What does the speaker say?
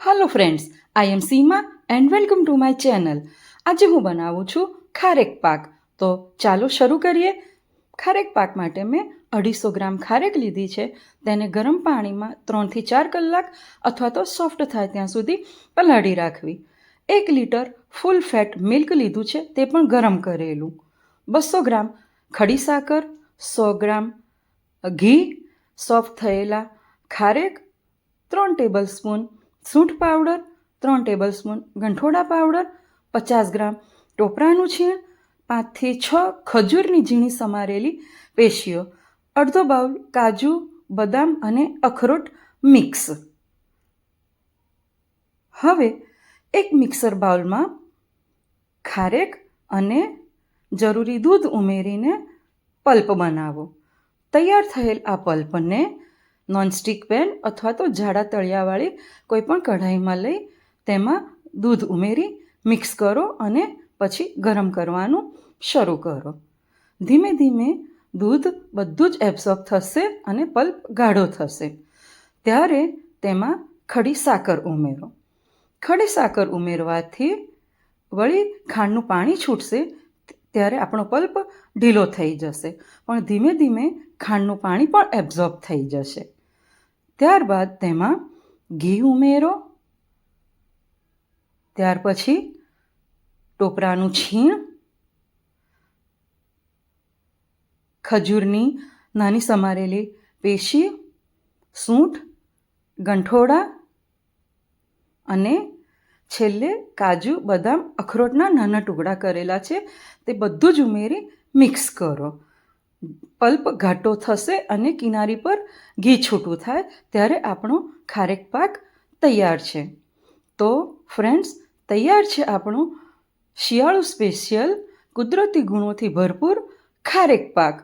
Hello friends, I am Seema and welcome to my channel. આજે હું બનાવું છું ખારેક પાક. તો ચાલો શરૂ કરીએ. ખારેક પાક માટે મેં 250 ગ્રામ ખારેક લીધી છે. તેને ગરમ પાણીમાં 3 થી 4 કલાક અથવા તો સોફ્ટ થાય ત્યાં સુધી પલાળી રાખવી. 1 લીટર ફૂલ ફેટ મિલ્ક લીધું છે, તે પણ ગરમ કરેલું. 200 ગ્રામ ખડી સાકર, 100 ગ્રામ ઘી, સોફ્ટ થયેલા ખારેક, 3 ટેબલ સ્પૂન સૂંઠ પાવડર, 3 ટેબલ સ્પૂન ગંઠોડા પાવડર, 50 ગ્રામ ટોપરાનું છીણ, 5 થી 6 ખજૂરની ઝીણી સમારેલી પેશીઓ, અડધો બાઉલ કાજુ, બદામ અને અખરોટ મિક્સ. હવે એક મિક્સર બાઉલમાં ખારેક અને જરૂરી દૂધ ઉમેરીને પલ્પ બનાવો. તૈયાર થયેલ આ પલ્પને નોનસ્ટિક પેન અથવા તો જાડા તળિયાવાળી કોઈ પણ કઢાઈમાં લઈ તેમાં દૂધ ઉમેરી મિક્સ કરો અને પછી ગરમ કરવાનું શરૂ કરો. ધીમે ધીમે દૂધ બધું જ એબ્સોર્બ થશે અને પલ્પ ગાઢો થશે. ત્યારે તેમાં ખડી સાકર ઉમેરો. ખડી સાકર ઉમેરવાથી વળી ખાંડનું પાણી છૂટશે, ત્યારે આપણો પલ્પ ઢીલો થઈ જશે, પણ ધીમે ધીમે ખાંડનું પાણી પણ એબ્ઝોર્બ થઈ જશે. ત્યારબાદ તેમાં ઘી ઉમેરો. ત્યાર પછી ટોપરાનું છીણ, ખજૂરની નાની સમારેલી પેશી, સૂંઠ, ગંઠોડા અને છેલ્લે કાજુ, બદામ, અખરોટના નાના ટુકડા કરેલા છે, તે બધું જ ઉમેરી મિક્સ કરો. પલ્પ ઘાટો થશે અને કિનારી પર ઘી છૂટું થાય ત્યારે આપણો ખારેક પાક તૈયાર છે. તો ફ્રેન્ડ્સ, તૈયાર છે આપણો શિયાળુ સ્પેશિયલ કુદરતી ગુણોથી ભરપૂર ખારેક પાક.